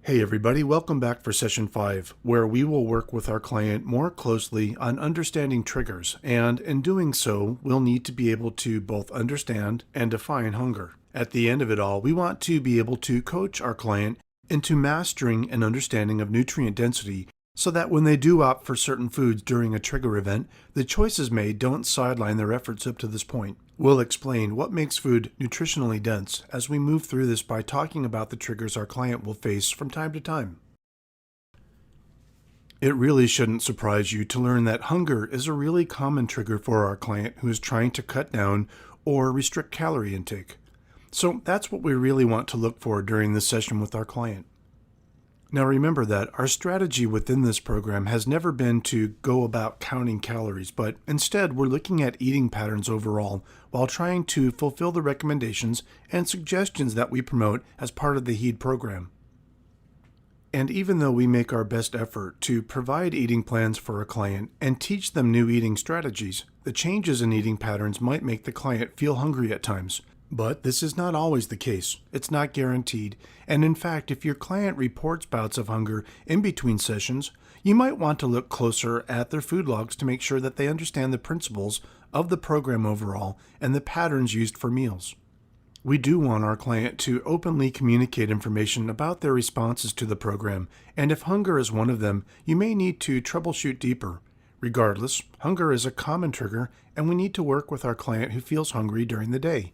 Hey everybody, welcome back for session 5, where we will work with our client more closely on understanding triggers, and in doing so, we'll need to be able to both understand and define hunger. At the end of it all, we want to be able to coach our client into mastering an understanding of nutrient density so that when they do opt for certain foods during a trigger event, the choices made don't sideline their efforts up to this point. We'll explain what makes food nutritionally dense as we move through this by talking about the triggers our client will face from time to time. It really shouldn't surprise you to learn that hunger is a really common trigger for our client who is trying to cut down or restrict calorie intake. So that's what we really want to look for during this session with our client. Now remember that our strategy within this program has never been to go about counting calories, but instead we're looking at eating patterns overall while trying to fulfill the recommendations and suggestions that we promote as part of the HEED program. And even though we make our best effort to provide eating plans for a client and teach them new eating strategies, the changes in eating patterns might make the client feel hungry at times. But this is not always the case. It's not guaranteed. And in fact, if your client reports bouts of hunger in between sessions, you might want to look closer at their food logs to make sure that they understand the principles of the program overall and the patterns used for meals. We do want our client to openly communicate information about their responses to the program, and if hunger is one of them, you may need to troubleshoot deeper. Regardless, hunger is a common trigger, and we need to work with our client who feels hungry during the day.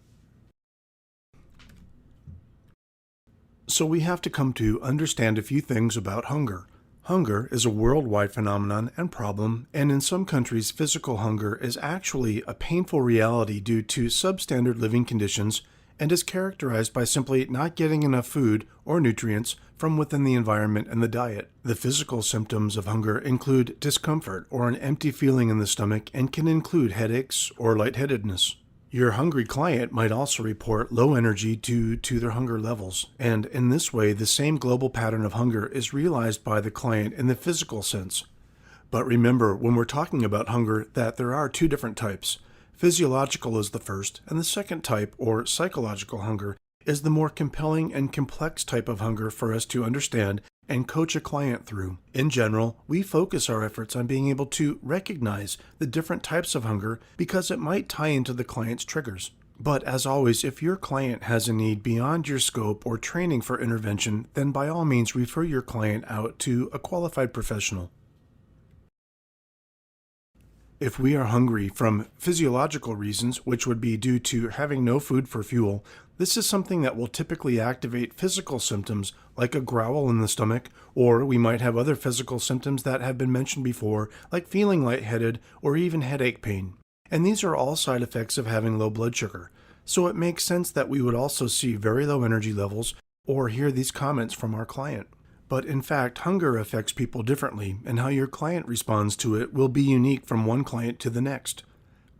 So we have to come to understand a few things about hunger. Hunger is a worldwide phenomenon and problem, and in some countries, physical hunger is actually a painful reality due to substandard living conditions and is characterized by simply not getting enough food or nutrients from within the environment and the diet. The physical symptoms of hunger include discomfort or an empty feeling in the stomach and can include headaches or lightheadedness. Your hungry client might also report low energy due to their hunger levels, and in this way, the same global pattern of hunger is realized by the client in the physical sense. But remember, when we're talking about hunger, that there are two different types. Physiological is the first, and the second type, or psychological hunger, is the more compelling and complex type of hunger for us to understand and coach a client through. In general, we focus our efforts on being able to recognize the different types of hunger because it might tie into the client's triggers. But as always, if your client has a need beyond your scope or training for intervention, then by all means refer your client out to a qualified professional. If we are hungry from physiological reasons, which would be due to having no food for fuel, this is something that will typically activate physical symptoms like a growl in the stomach, or we might have other physical symptoms that have been mentioned before, like feeling lightheaded or even headache pain. And these are all side effects of having low blood sugar. So it makes sense that we would also see very low energy levels or hear these comments from our client. But in fact, hunger affects people differently, and how your client responds to it will be unique from one client to the next.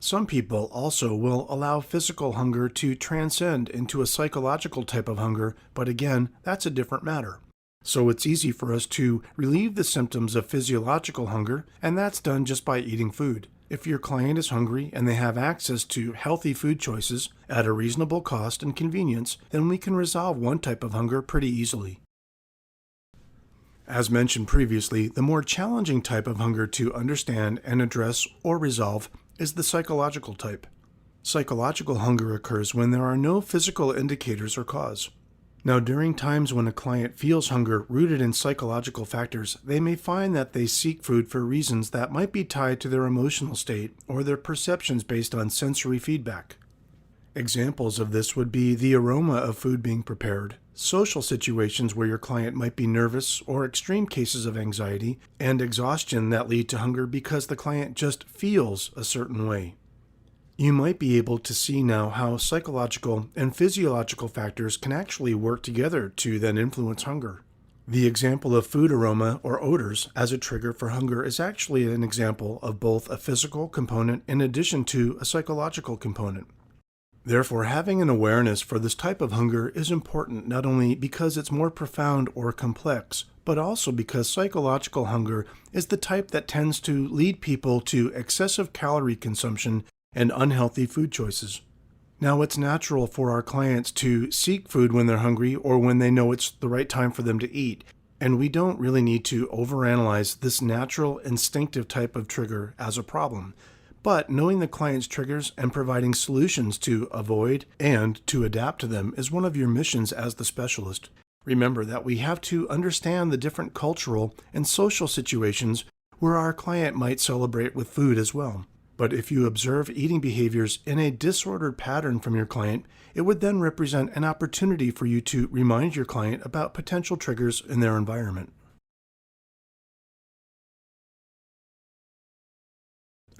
Some people also will allow physical hunger to transcend into a psychological type of hunger, but again, that's a different matter. So it's easy for us to relieve the symptoms of physiological hunger, and that's done just by eating food. If your client is hungry and they have access to healthy food choices at a reasonable cost and convenience, then we can resolve one type of hunger pretty easily. As mentioned previously, the more challenging type of hunger to understand and address or resolve is the psychological type. Psychological hunger occurs when there are no physical indicators or cause. Now, during times when a client feels hunger rooted in psychological factors, they may find that they seek food for reasons that might be tied to their emotional state or their perceptions based on sensory feedback. Examples of this would be the aroma of food being prepared, social situations where your client might be nervous, or extreme cases of anxiety and exhaustion that lead to hunger because the client just feels a certain way. You might be able to see now how psychological and physiological factors can actually work together to then influence hunger. The example of food aroma or odors as a trigger for hunger is actually an example of both a physical component in addition to a psychological component. Therefore, having an awareness for this type of hunger is important not only because it's more profound or complex, but also because psychological hunger is the type that tends to lead people to excessive calorie consumption and unhealthy food choices. Now, it's natural for our clients to seek food when they're hungry or when they know it's the right time for them to eat. And we don't really need to overanalyze this natural, instinctive type of trigger as a problem. But knowing the client's triggers and providing solutions to avoid and to adapt to them is one of your missions as the specialist. Remember that we have to understand the different cultural and social situations where our client might celebrate with food as well. But if you observe eating behaviors in a disordered pattern from your client, it would then represent an opportunity for you to remind your client about potential triggers in their environment.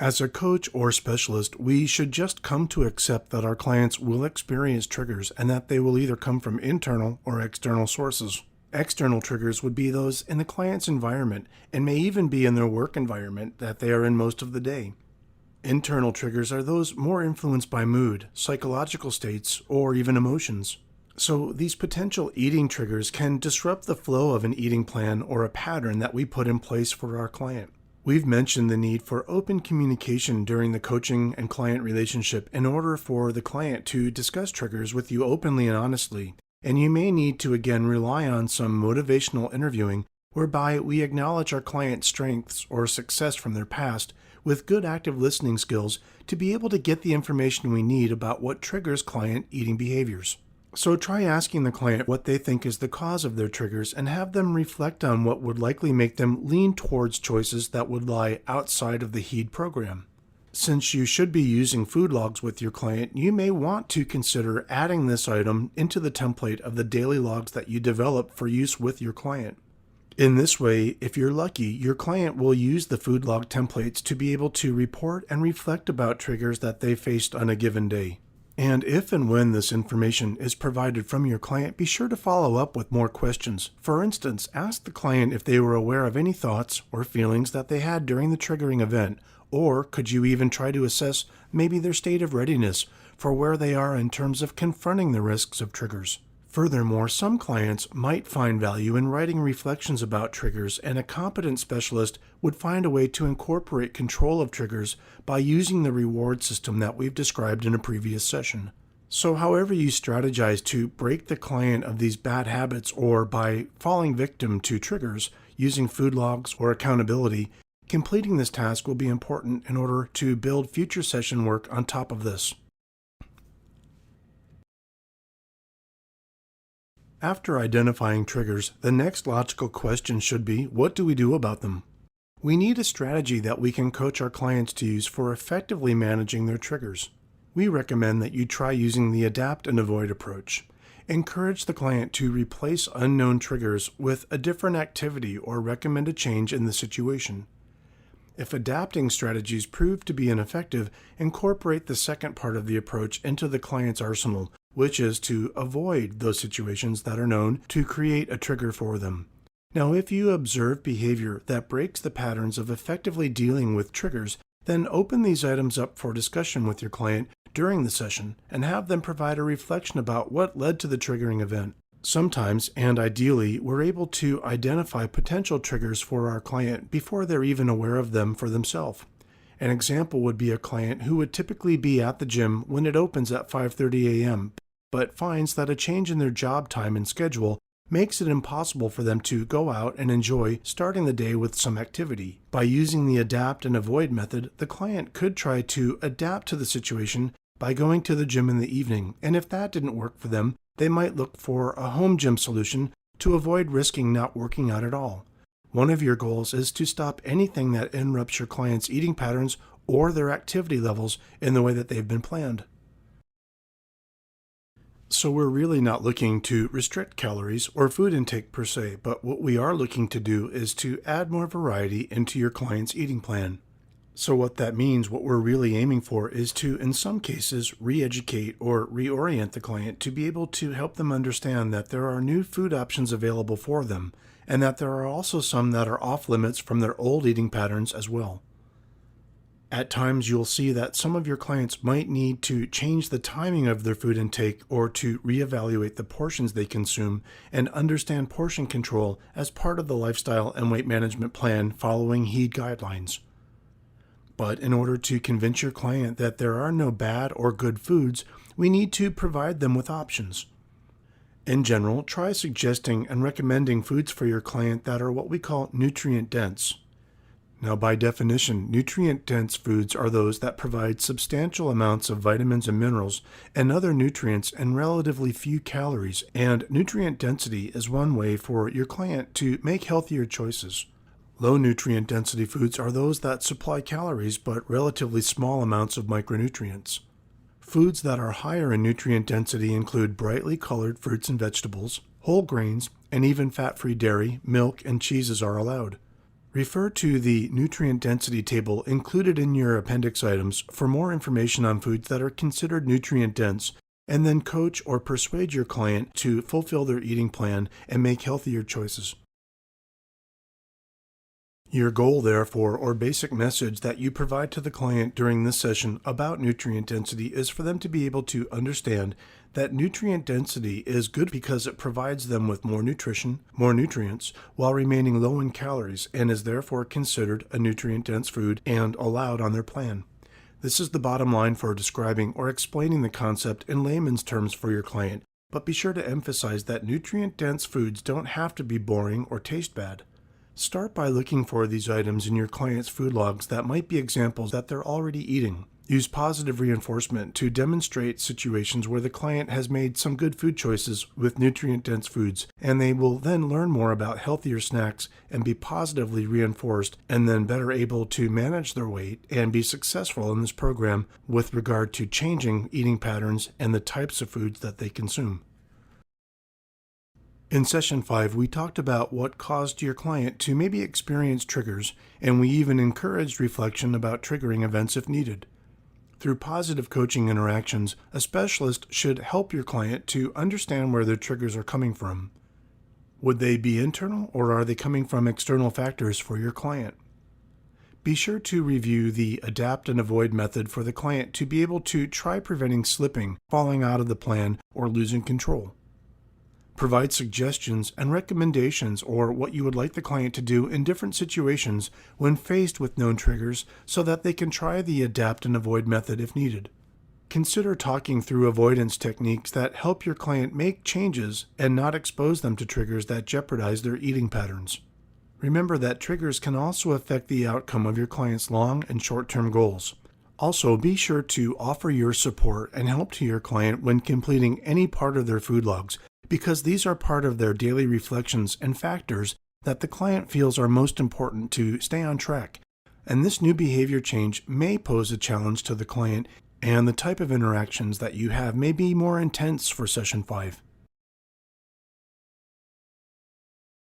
As a coach or specialist, we should just come to accept that our clients will experience triggers and that they will either come from internal or external sources. External triggers would be those in the client's environment and may even be in their work environment that they are in most of the day. Internal triggers are those more influenced by mood, psychological states, or even emotions. So these potential eating triggers can disrupt the flow of an eating plan or a pattern that we put in place for our client. We've mentioned the need for open communication during the coaching and client relationship in order for the client to discuss triggers with you openly and honestly, and you may need to again rely on some motivational interviewing whereby we acknowledge our client's strengths or success from their past with good active listening skills to be able to get the information we need about what triggers client eating behaviors. So try asking the client what they think is the cause of their triggers and have them reflect on what would likely make them lean towards choices that would lie outside of the HEED program. Since you should be using food logs with your client, you may want to consider adding this item into the template of the daily logs that you develop for use with your client. In this way, if you're lucky, your client will use the food log templates to be able to report and reflect about triggers that they faced on a given day. And if and when this information is provided from your client, be sure to follow up with more questions. For instance, ask the client if they were aware of any thoughts or feelings that they had during the triggering event, or could you even try to assess maybe their state of readiness for where they are in terms of confronting the risks of triggers. Furthermore, some clients might find value in writing reflections about triggers, and a competent specialist would find a way to incorporate control of triggers by using the reward system that we've described in a previous session. So however you strategize to break the client of these bad habits or by falling victim to triggers using food logs or accountability, completing this task will be important in order to build future session work on top of this. After identifying triggers, the next logical question should be, what do we do about them? We need a strategy that we can coach our clients to use for effectively managing their triggers. We recommend that you try using the adapt and avoid approach. Encourage the client to replace unknown triggers with a different activity or recommend a change in the situation. If adapting strategies prove to be ineffective, incorporate the second part of the approach into the client's arsenal, which is to avoid those situations that are known to create a trigger for them. Now, if you observe behavior that breaks the patterns of effectively dealing with triggers, then open these items up for discussion with your client during the session and have them provide a reflection about what led to the triggering event. Sometimes, and ideally, we're able to identify potential triggers for our client before they're even aware of them for themselves. An example would be a client who would typically be at the gym when it opens at 5:30 a.m., but finds that a change in their job time and schedule makes it impossible for them to go out and enjoy starting the day with some activity. By using the adapt and avoid method, the client could try to adapt to the situation by going to the gym in the evening, and if that didn't work for them, they might look for a home gym solution to avoid risking not working out at all. One of your goals is to stop anything that interrupts your client's eating patterns or their activity levels in the way that they've been planned. So we're really not looking to restrict calories or food intake per se, but what we are looking to do is to add more variety into your client's eating plan. So what that means, what we're really aiming for is to, in some cases, re-educate or reorient the client to be able to help them understand that there are new food options available for them, and that there are also some that are off limits from their old eating patterns as well. At times, you'll see that some of your clients might need to change the timing of their food intake or to reevaluate the portions they consume and understand portion control as part of the lifestyle and weight management plan following HEED guidelines. But in order to convince your client that there are no bad or good foods, we need to provide them with options. In general, try suggesting and recommending foods for your client that are what we call nutrient dense. Now, by definition, nutrient-dense foods are those that provide substantial amounts of vitamins and minerals and other nutrients and relatively few calories, and nutrient density is one way for your client to make healthier choices. Low nutrient density foods are those that supply calories but relatively small amounts of micronutrients. Foods that are higher in nutrient density include brightly colored fruits and vegetables, whole grains, and even fat-free dairy, milk, and cheeses are allowed. Refer to the nutrient density table included in your appendix items for more information on foods that are considered nutrient dense, and then coach or persuade your client to fulfill their eating plan and make healthier choices. Your goal, therefore, or basic message that you provide to the client during this session about nutrient density is for them to be able to understand that nutrient density is good because it provides them with more nutrition, more nutrients, while remaining low in calories, and is therefore considered a nutrient-dense food and allowed on their plan. This is the bottom line for describing or explaining the concept in layman's terms for your client, but be sure to emphasize that nutrient-dense foods don't have to be boring or taste bad. Start by looking for these items in your client's food logs that might be examples that they're already eating. Use positive reinforcement to demonstrate situations where the client has made some good food choices with nutrient-dense foods, and they will then learn more about healthier snacks and be positively reinforced and then better able to manage their weight and be successful in this program with regard to changing eating patterns and the types of foods that they consume. In Session 5, we talked about what caused your client to maybe experience triggers, and we even encouraged reflection about triggering events if needed. Through positive coaching interactions, a specialist should help your client to understand where their triggers are coming from. Would they be internal, or are they coming from external factors for your client? Be sure to review the adapt and avoid method for the client to be able to try preventing slipping, falling out of the plan, or losing control. Provide suggestions and recommendations or what you would like the client to do in different situations when faced with known triggers so that they can try the adapt and avoid method if needed. Consider talking through avoidance techniques that help your client make changes and not expose them to triggers that jeopardize their eating patterns. Remember that triggers can also affect the outcome of your client's long and short-term goals. Also, be sure to offer your support and help to your client when completing any part of their food logs, because these are part of their daily reflections and factors that the client feels are most important to stay on track. And this new behavior change may pose a challenge to the client, and the type of interactions that you have may be more intense for Session 5.